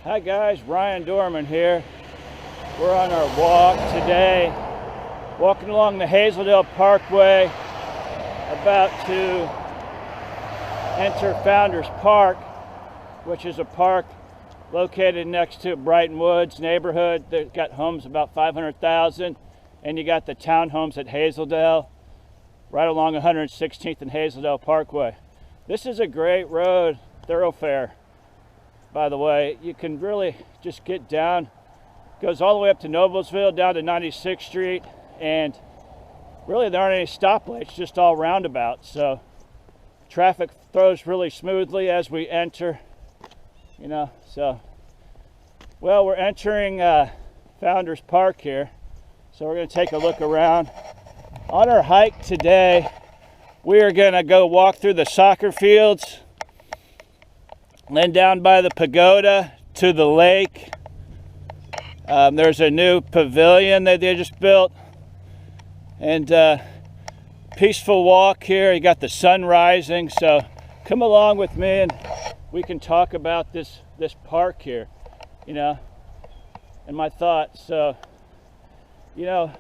Hi guys, Ryan Dorman here. We're on our walk today, walking along the Hazel Dell Parkway, about to enter Founders Park, which is a park located next to Brighton Woods neighborhood. They've got homes about 500,000, and you got the townhomes at Hazel Dell, right along 116th and Hazel Dell Parkway. This is a great road, thoroughfare. By the way, you can really just get down, goes all the way up to Noblesville, down to 96th Street, and really there aren't any stoplights, just all roundabouts. So traffic flows really smoothly as we enter, so. Well, we're entering Founders Park here, so we're gonna take a look around. On our hike today, we are gonna go walk through the soccer fields, then down by the pagoda to the lake. There's a new pavilion that they just built, and peaceful walk here. You got the sun rising, so come along with me and we can talk about this park here, and my thoughts. So, to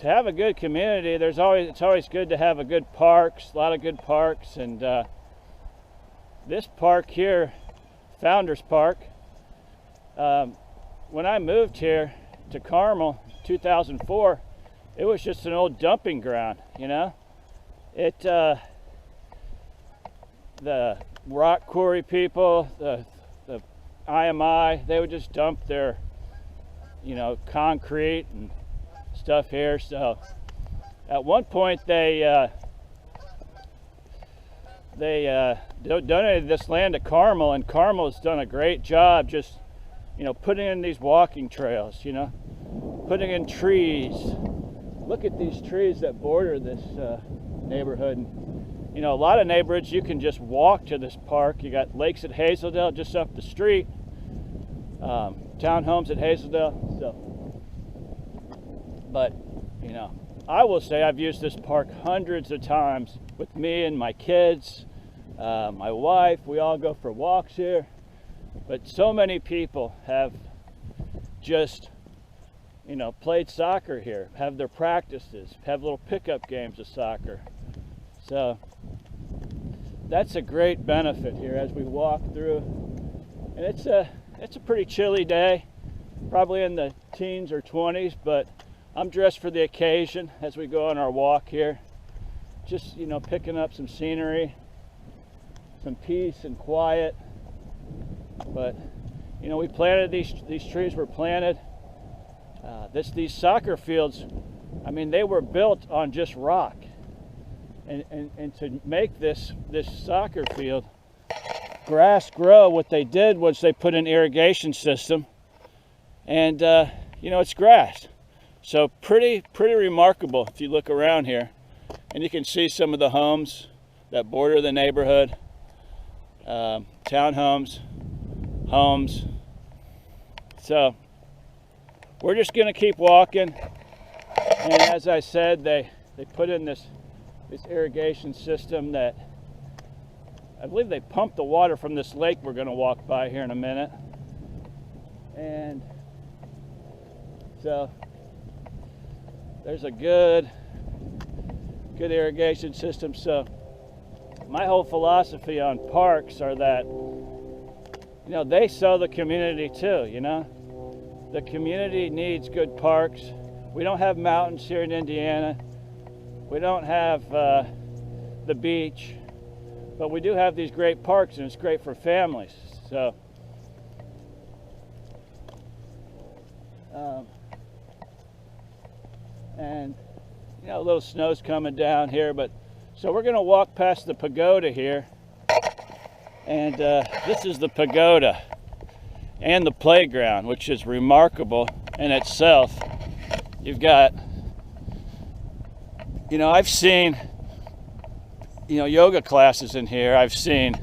have a good community, it's always good to have a lot of good parks, and this park here, Founders Park, when I moved here to Carmel in 2004, it was just an old dumping ground, the rock quarry people, the IMI, they would just dump their, concrete and stuff here. So at one point they donated this land to Carmel, and Carmel's done a great job just, putting in these walking trails, putting in trees. Look at these trees that border this neighborhood. And, a lot of neighborhoods you can just walk to this park. You got lakes at Hazel Dell just up the street, townhomes at Hazel Dell. So, but, I will say I've used this park hundreds of times with me and my kids, my wife. We all go for walks here, but so many people have just, played soccer here, have their practices, have little pickup games of soccer. So that's a great benefit here as we walk through. And it's a pretty chilly day, probably in the teens or 20s, but I'm dressed for the occasion as we go on our walk here. Just, picking up some scenery, some peace and quiet. But, we planted these trees were planted. These soccer fields, they were built on just rock. And to make this soccer field grass grow, what they did was they put an irrigation system, and it's grass. So pretty remarkable if you look around here, and you can see some of the homes that border the neighborhood, townhomes, homes. So we're just gonna keep walking, and as I said, they put in this irrigation system that I believe they pump the water from this lake we're going to walk by here in a minute. And so there's a good irrigation system. So my whole philosophy on parks are that, they serve the community too, The community needs good parks. We don't have mountains here in Indiana. We don't have the beach, but we do have these great parks, and it's great for families. So, and a little snow's coming down here, but so we're going to walk past the pagoda here, and this is the pagoda and the playground, which is remarkable in itself. You've got, I've seen, yoga classes in here. I've seen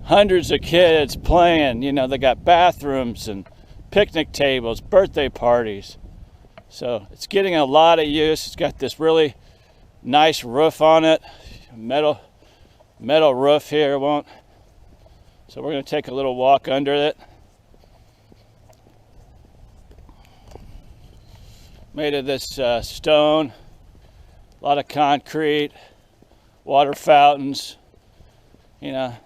hundreds of kids playing, they got bathrooms and picnic tables, birthday parties. So it's getting a lot of use. It's got this really nice roof on it, metal roof here. So we're going to take a little walk under it. Made of this stone, a lot of concrete, water fountains, you know.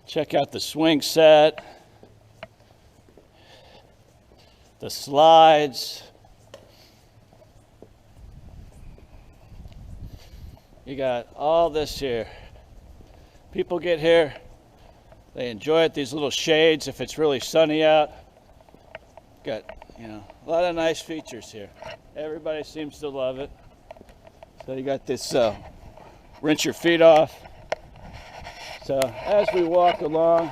Check out the swing set, the slides. You got all this here. People get here, they enjoy it, these little shades if it's really sunny out. Got, you know, a lot of nice features here. Everybody seems to love it. So you got this rinse your feet off. So as we walk along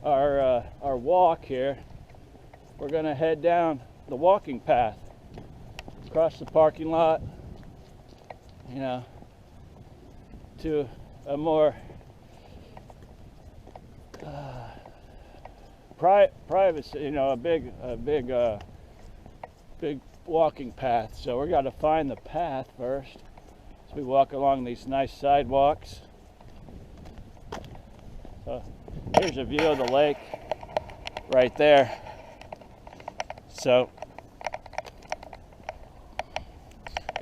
our walk here, we're going to head down the walking path across the parking lot, you know, to a more privacy, you know, a big walking path. So we're got to find the path first as we walk along these nice sidewalks. So here's a view of the lake right there. So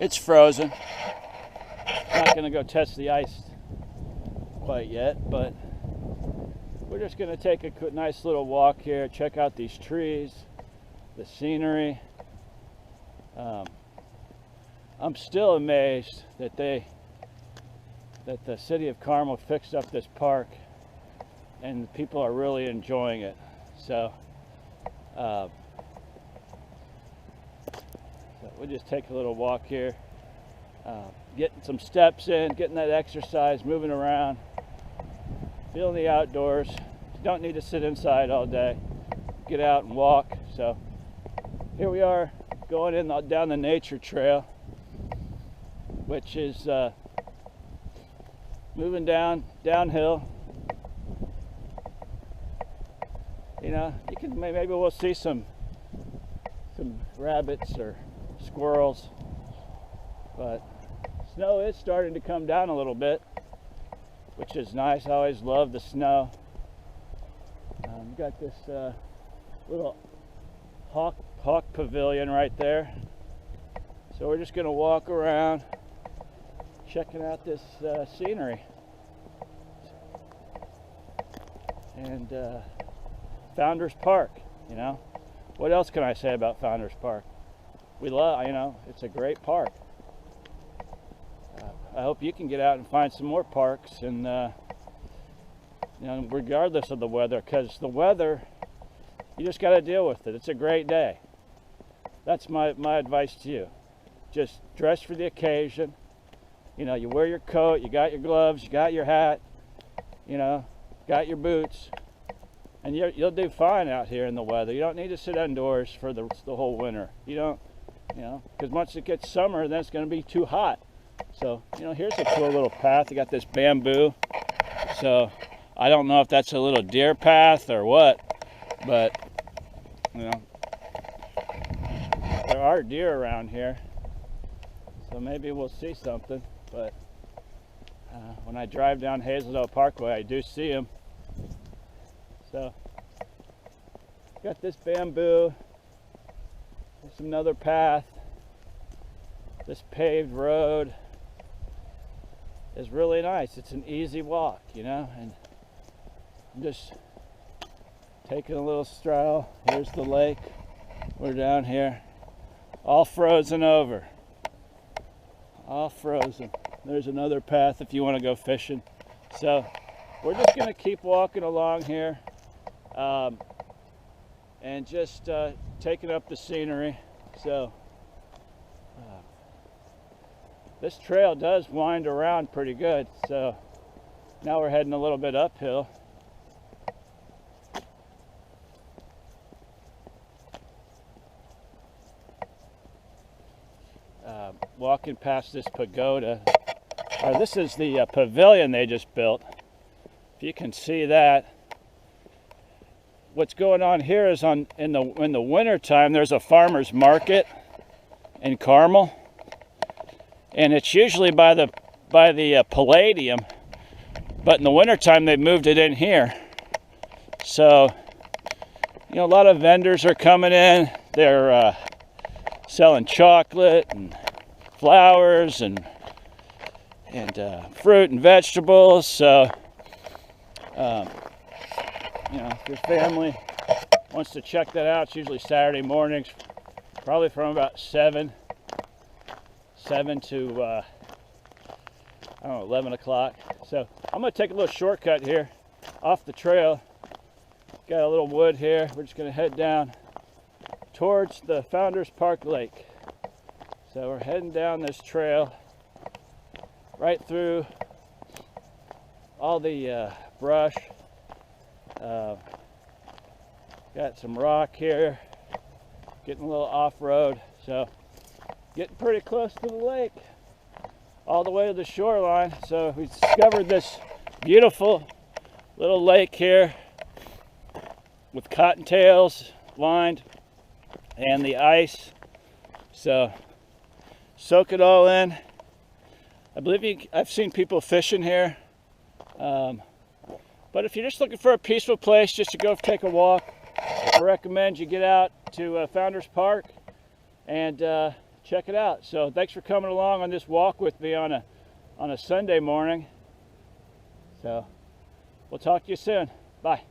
it's frozen. Not going to go test the ice quite yet, but we're just going to take a nice little walk here, check out these trees, the scenery. I'm still amazed that the city of Carmel fixed up this park and people are really enjoying it. So, we'll just take a little walk here, getting some steps in, getting that exercise, moving around, feeling the outdoors. You don't need to sit inside all day. Get out and walk. So here we are going in down the nature trail, which is moving downhill. You know, you can maybe we'll see some rabbits or squirrels, but snow is starting to come down a little bit, which is nice. I always love the snow. Got this little hawk pavilion right there. So we're just going to walk around, checking out this scenery. And Founders Park, you know. What else can I say about Founders Park? We love, you know, it's a great park. I hope you can get out and find some more parks, and you know, regardless of the weather, because the weather, you just got to deal with it. It's a great day. That's my advice to you. Just dress for the occasion. You know, you wear your coat, you got your gloves, you got your hat, you know, got your boots, and you'll do fine out here in the weather. You don't need to sit indoors for the whole winter. You don't, you know, because once it gets summer, then it's going to be too hot. So, you know, here's a cool little path. You got this bamboo. So I don't know if that's a little deer path or what, but, you know, there are deer around here. So maybe we'll see something. But when I drive down Hazel Dell Parkway, I do see them. So, got this bamboo. There's another path. This paved road is really nice. It's an easy walk, you know, and I'm just taking a little stroll. Here's the lake. We're down here, all frozen over. All frozen. There's another path if you want to go fishing. So we're just going to keep walking along here, and just taking up the scenery. So this trail does wind around pretty good. So now we're heading a little bit uphill. Walking past this pagoda. This is the pavilion they just built. If you can see that. What's going on here is in the winter time, there's a farmer's market in Carmel, and it's usually by the Palladium, But in the wintertime, they moved it in here. So, you know, a lot of vendors are coming in. They're selling chocolate and flowers and fruit and vegetables. So, you know, if your family wants to check that out, it's usually Saturday mornings, probably from about 7 to, I don't know, 11 o'clock. So I'm going to take a little shortcut here off the trail. Got a little wood here. We're just going to head down towards the Founders Park Lake. So we're heading down this trail right through all the brush. Got some rock here, getting a little off-road, so getting pretty close to the lake, all the way to the shoreline. So we discovered this beautiful little lake here with cottontails lined and the ice. So soak it all in. I believe I've seen people fishing here, but if you're just looking for a peaceful place just to go take a walk, I recommend you get out to Founders Park and check it out. So thanks for coming along on this walk with me on a Sunday morning. So we'll talk to you soon. Bye.